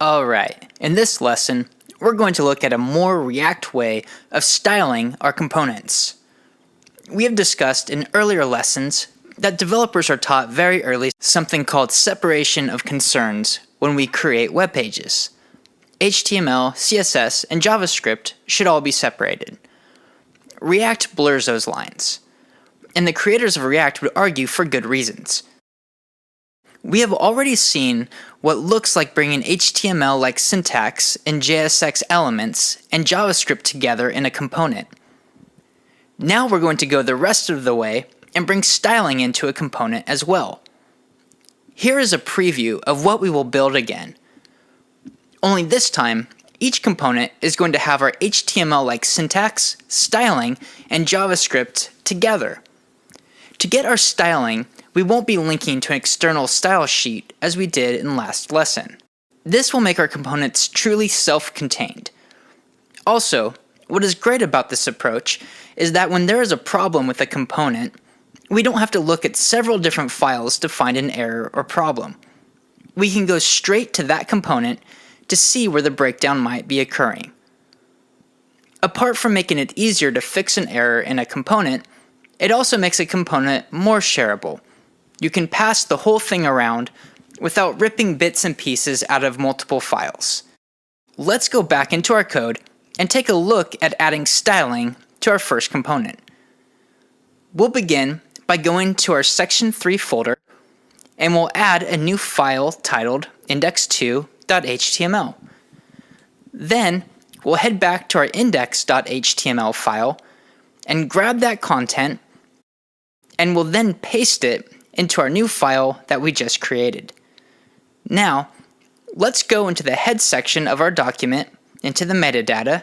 Alright, in this lesson, we're going to look at a more React way of styling our components. We have discussed in earlier lessons that developers are taught very early something called separation of concerns when we create web pages. HTML, CSS, and JavaScript should all be separated. React blurs those lines, and the creators of React would argue for good reasons. We have already seen what looks like bringing HTML-like syntax and JSX elements and JavaScript together in a component. Now we're going to go the rest of the way and bring styling into a component as well. Here is a preview of what we will build again. Only this time, each component is going to have our HTML-like syntax, styling, and JavaScript together. To get our styling, we won't be linking to an external style sheet as we did in last lesson. This will make our components truly self-contained. Also, what is great about this approach is that when there is a problem with a component, we don't have to look at several different files to find an error or problem. We can go straight to that component to see where the breakdown might be occurring. Apart from making it easier to fix an error in a component, it also makes a component more shareable. You can pass the whole thing around without ripping bits and pieces out of multiple files. Let's go back into our code and take a look at adding styling to our first component. We'll begin by going to our section 3 folder, and we'll add a new file titled index2.html. Then we'll head back to our index.html file and grab that content, and we'll then paste it into our new file that we just created. Now, let's go into the head section of our document, into the metadata.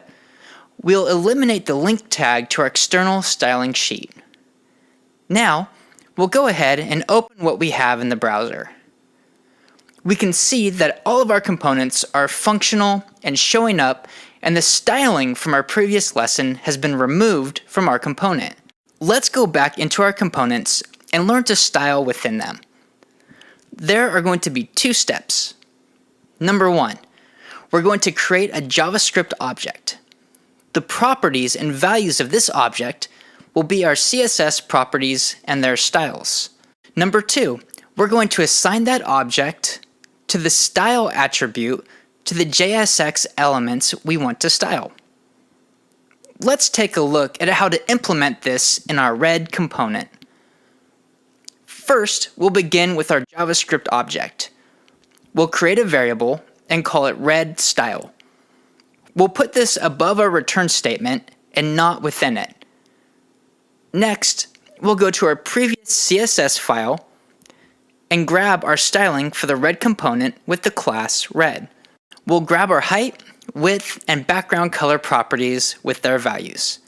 We'll eliminate the link tag to our external styling sheet. Now, we'll go ahead and open what we have in the browser. We can see that all of our components are functional and showing up, and the styling from our previous lesson has been removed from our component. Let's go back into our components and learn to style within them. There are going to be two steps. Number one, we're going to create a JavaScript object. The properties and values of this object will be our CSS properties and their styles. Number two, we're going to assign that object to the style attribute to the JSX elements we want to style. Let's take a look at how to implement this in our red component. First, we'll begin with our JavaScript object. We'll create a variable and call it red_style. We'll put this above our return statement and not within it. Next, we'll go to our previous CSS file and grab our styling for the red component with the class red. We'll grab our height, width, and background color properties with their values.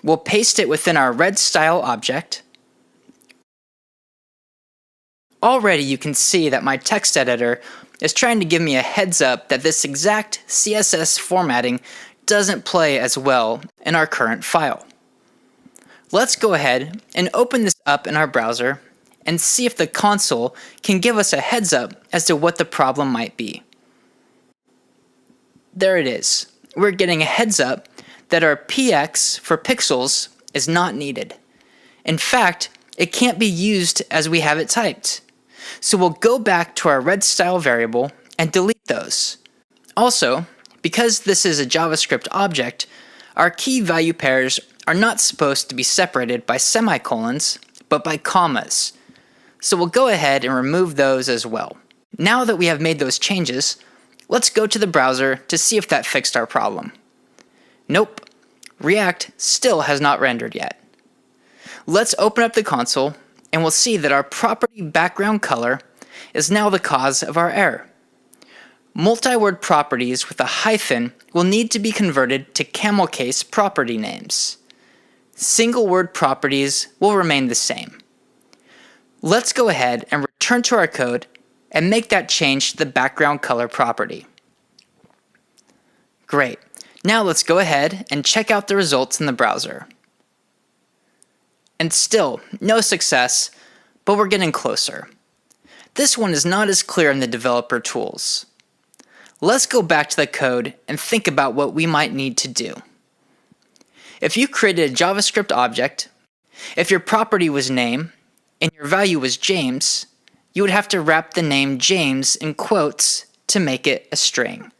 We'll paste it within our red_style object. Already you can see that my text editor is trying to give me a heads up that this exact CSS formatting doesn't play as well in our current file. Let's go ahead and open this up in our browser and see if the console can give us a heads up as to what the problem might be. There it is. We're getting a heads up that our px for pixels is not needed. In fact, it can't be used as we have it typed. So we'll go back to our red_style variable and delete those. Also, because this is a JavaScript object, our key value pairs are not supposed to be separated by semicolons, but by commas. So we'll go ahead and remove those as well. Now that we have made those changes, let's go to the browser to see if that fixed our problem. Nope, React still has not rendered yet. Let's open up the console, and we'll see that our property background color is now the cause of our error. Multi-word properties with a hyphen will need to be converted to camel case property names. Single word properties will remain the same. Let's go ahead and return to our code and make that change to the background color property. Great. Now let's go ahead and check out the results in the browser. And still, no success, but we're getting closer. This one is not as clear in the developer tools. let's go back to the code and think about what we might need to do. If you created a JavaScript object, if your property was name and your value was James, you would have to wrap the name James in quotes to make it a string.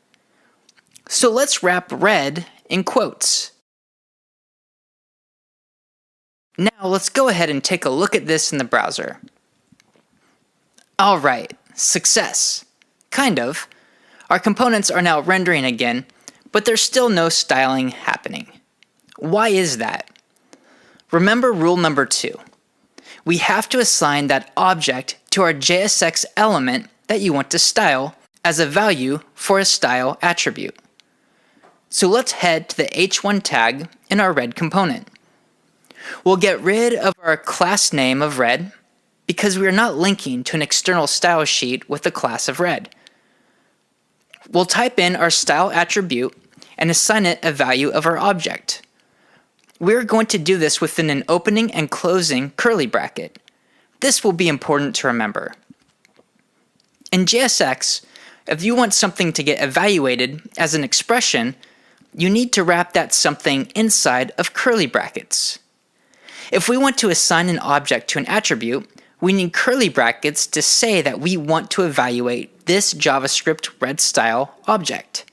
So let's wrap red in quotes. Now let's go ahead and take a look at this in the browser. Alright, success. Kind of. Our components are now rendering again, but there's still no styling happening. Why is that? Remember rule number 2. We have to assign that object to our JSX element that you want to style as a value for a style attribute. So let's head to the h1 tag in our red component. We'll get rid of our class name of red because we are not linking to an external style sheet with the class of red. We'll type in our style attribute and assign it a value of our object. We're going to do this within an opening and closing curly bracket. This will be important to remember. In JSX, if you want something to get evaluated as an expression, you need to wrap that something inside of curly brackets. If we want to assign an object to an attribute, we need curly brackets to say that we want to evaluate this JavaScript red style object.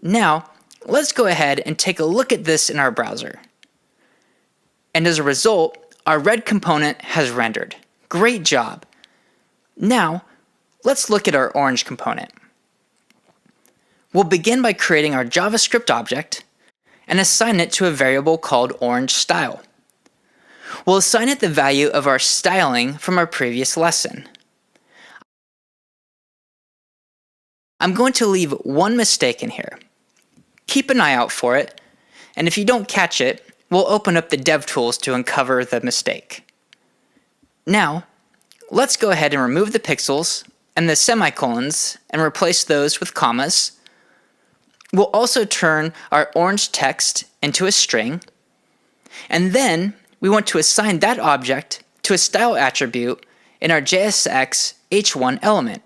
Now, let's go ahead and take a look at this in our browser. And as a result, our red component has rendered. Great job. Now, let's look at our orange component. We'll begin by creating our JavaScript object and assign it to a variable called orangeStyle. We'll assign it the value of our styling from our previous lesson. I'm going to leave one mistake in here. Keep an eye out for it, and if you don't catch it, we'll open up the DevTools to uncover the mistake. Now, let's go ahead and remove the pixels and the semicolons and replace those with commas. We'll also turn our orange text into a string, and then we want to assign that object to a style attribute in our JSX h1 element.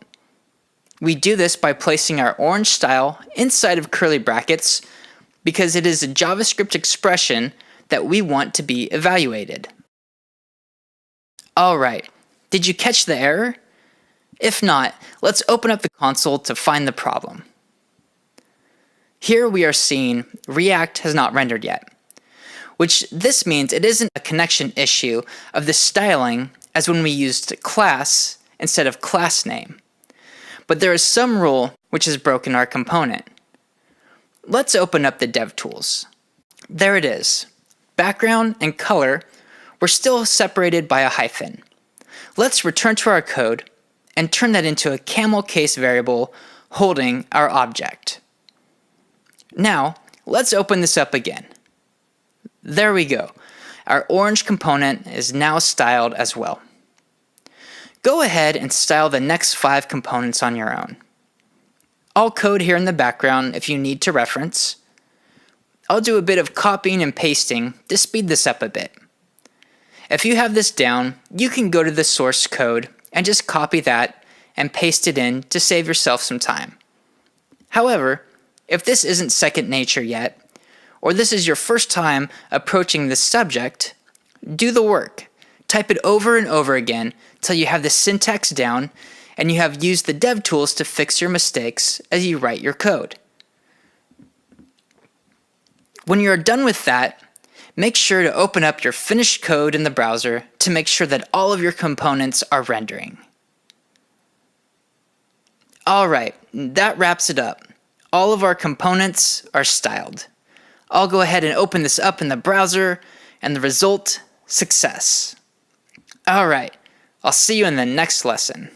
We do this by placing our orange style inside of curly brackets because it is a JavaScript expression that we want to be evaluated. Alright, did you catch the error? If not, let's open up the console to find the problem. Here we are seeing React has not rendered yet, which this means it isn't a connection issue of the styling as when we used class instead of class name. But there is some rule which has broken our component. Let's open up the DevTools. There it is. Background and color were still separated by a hyphen. Let's return to our code and turn that into a camel case variable holding our object. Now, let's open this up again. There we go. Our orange component is now styled as well. Go ahead and style the next 5 components on your own. I'll code here in the background if you need to reference. I'll do a bit of copying and pasting to speed this up a bit. If you have this down, you can go to the source code and just copy that and paste it in to save yourself some time. However, if this isn't second nature yet, or this is your first time approaching this subject, do the work. Type it over and over again till you have the syntax down and you have used the DevTools to fix your mistakes as you write your code. When you're done with that, make sure to open up your finished code in the browser to make sure that all of your components are rendering. Alright, that wraps it up. All of our components are styled. I'll go ahead and open this up in the browser, and the result, success. Alright, I'll see you in the next lesson.